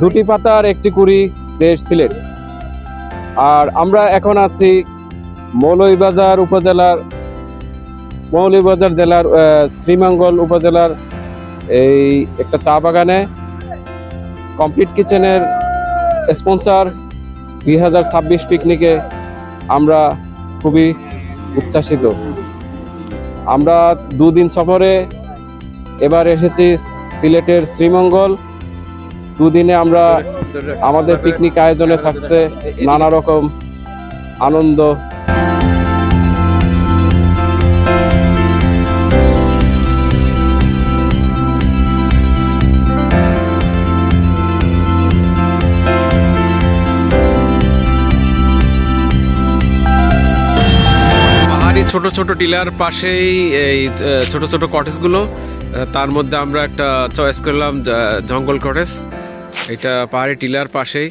দুটি পাতার একটি কুড়ি, দেশ সিলেট। আর আমরা এখন আছি মৌলভীবাজার জেলার শ্রীমঙ্গল উপজেলার এই একটা চা বাগানে। কমপ্লিট কিচেনের স্পন্সর 2026 পিকনিকে আমরা খুবই উচ্ছ্বাসিত। আমরা দুদিন সফরে এবার এসেছি সিলেটের শ্রীমঙ্গল। দুদিনে আমরা আমাদের পিকনিক আয়োজনে থাকছে নানা রকম আনন্দ। ছোট ছোট টিলার পাশেই এই ছোট ছোট কটেজগুলো, তার মধ্যে আমরা একটা চয়েস করলাম জঙ্গল কটেজ। এটা পাহাড়ি টিলার পাশেই।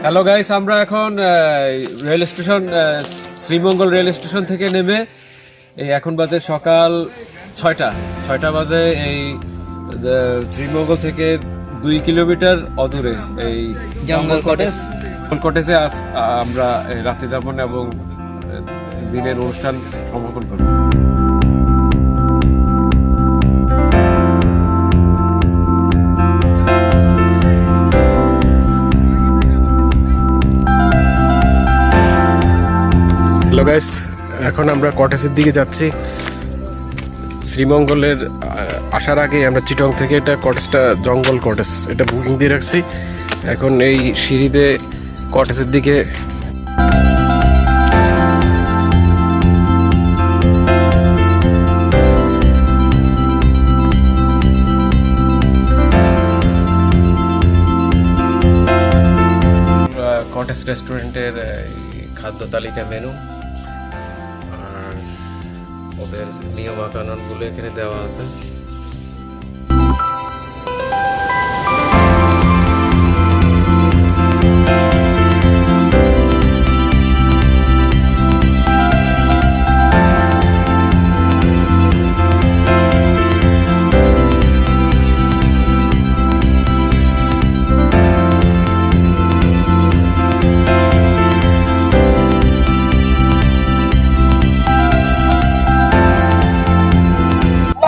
হ্যালো গাইস, আমরা এখন rail station Sreemangal rail station থেকে নেমে এখন বাজে সকাল 6টা বাজে। এই শ্রীমঙ্গল থেকে 2 কিলোমিটার অদূরে এই জঙ্গল কটেজে আমরা রাতে যাবো না এবং দিনের অনুষ্ঠান সমাপন করব। হ্যালো গাইস, এখন আমরা কটেজের দিকে যাচ্ছি। শ্রীমঙ্গলের আসার আগে আমরা চিটং থেকে এটা কটেজটা জঙ্গল কটেজ এটা বুকিং দিয়ে রাখছি। এখন এই সিঁড়িতে কটেজের দিকে কটেজ রেস্টুরেন্টের খাদ্য তালিকা মেনু আর ওদের নিয়ম কানুনগুলো এখানে দেওয়া আছে।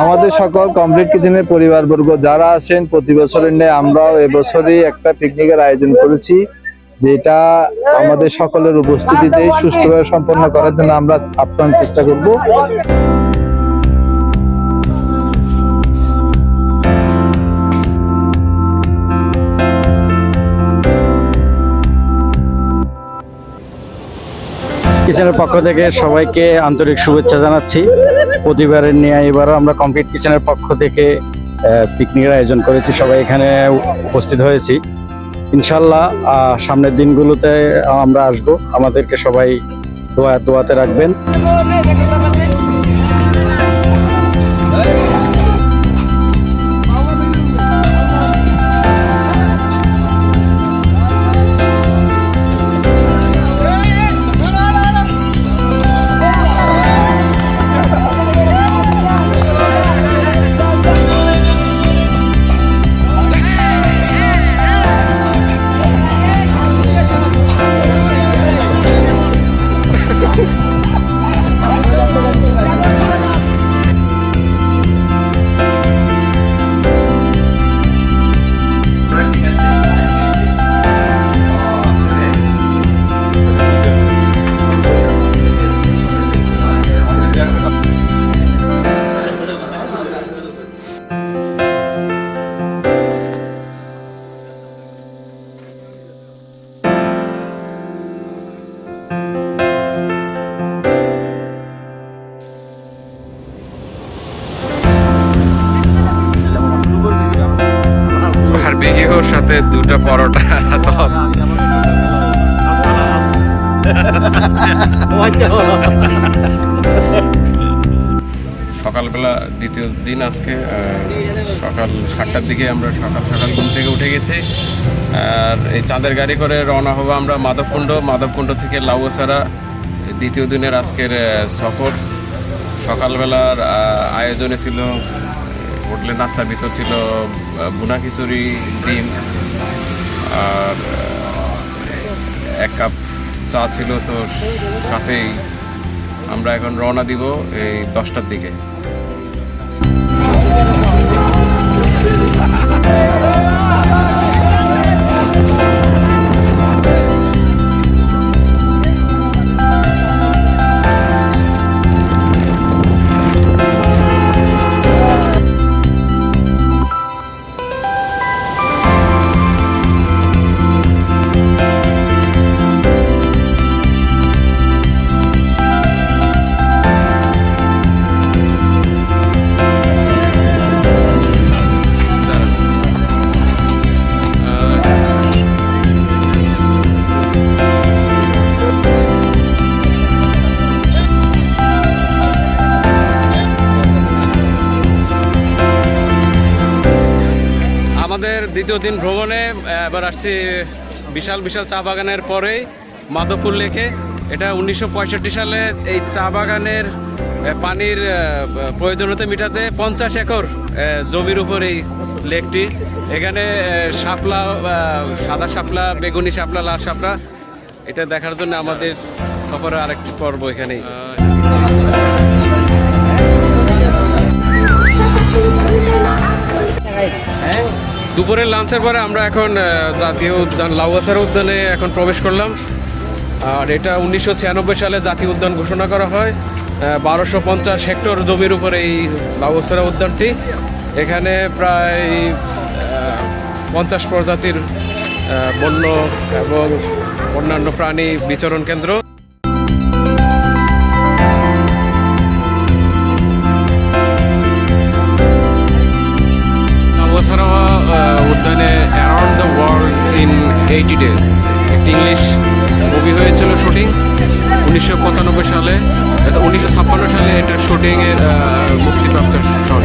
আমাদের সকল কমপ্লিট কিচেনের পরিবারবর্গ যারা আছেন, প্রতি বছরের ন্যায় আমরাও এবছরই একটা পিকনিকের আয়োজন করেছি, যেটা আমাদের সকলের উপস্থিতিতে সুষ্ঠুভাবে সম্পন্ন করার জন্য আমরা আপ্রাণ চেষ্টা করব। কিচেনের পক্ষ থেকে সবাইকে আন্তরিক শুভেচ্ছা জানাচ্ছি। প্রতিবারের নিয়ে এবারও আমরা কমপ্লিট কিচেনের পক্ষ থেকে পিকনিকের আয়োজন করেছি, সবাই এখানে উপস্থিত হয়েছি। ইনশাল্লাহ সামনের দিনগুলোতে আমরা আসবো, আমাদেরকে সবাই দোয়াতে রাখবেন। বারবিকিউর সাথে 2টা পরোটা সস। সকালবেলা দ্বিতীয় দিন আজকে সকাল 7টার দিকে আমরা সকাল ঘুম থেকে উঠে গেছি। আর এই চাঁদের গাড়ি করে রওনা হবো আমরা মাধবকুণ্ড থেকে লাউসারা। দ্বিতীয় দিনের আজকের সফর সকালবেলার আয়োজনে ছিল হোটেলের নাস্তার ভিতর ছিল ভুনা খিচুড়ি, ডিম আর 1 কাপ চা ছিল। তো সাথেই আমরা এখন রওনা দিব এই 10টার দিকে। আমাদের দ্বিতীয় দিন ভ্রমণে এবার আসছি বিশাল বিশাল চা বাগানের পরেই মাধবপুর লেকে। এটা 1965 সালে এই চা বাগানের পানির প্রয়োজনীয়তা মেটাতে 50 একর জমির উপর এই লেকটি। এখানে শাপলা, সাদা শাপলা, বেগুনি শাপলা, লাল শাপলা, এটা দেখার জন্য আমাদের সফরের আরেকটি পর্ব এখানেই। দুপুরের লাঞ্চের পরে আমরা এখন জাতীয় উদ্যান লাউয়াছড়া উদ্যানে এখন প্রবেশ করলাম। আর এটা 1996 সালে জাতীয় উদ্যান ঘোষণা করা হয়। 1250 হেক্টর জমির উপরে এই লাউয়াছড়া উদ্যানটি। এখানে প্রায় 50 প্রজাতির বন্য এবং অন্যান্য প্রাণী বিচরণ কেন্দ্র। লাউয়াছড়া উদ্যানে around the world in 80 days একটি ইংলিশ মুভি হয়েছিল শুটিং 1995 সালে। 1956 সালে এটার শুটিংয়ের মুক্তিপ্রাপ্ত শট।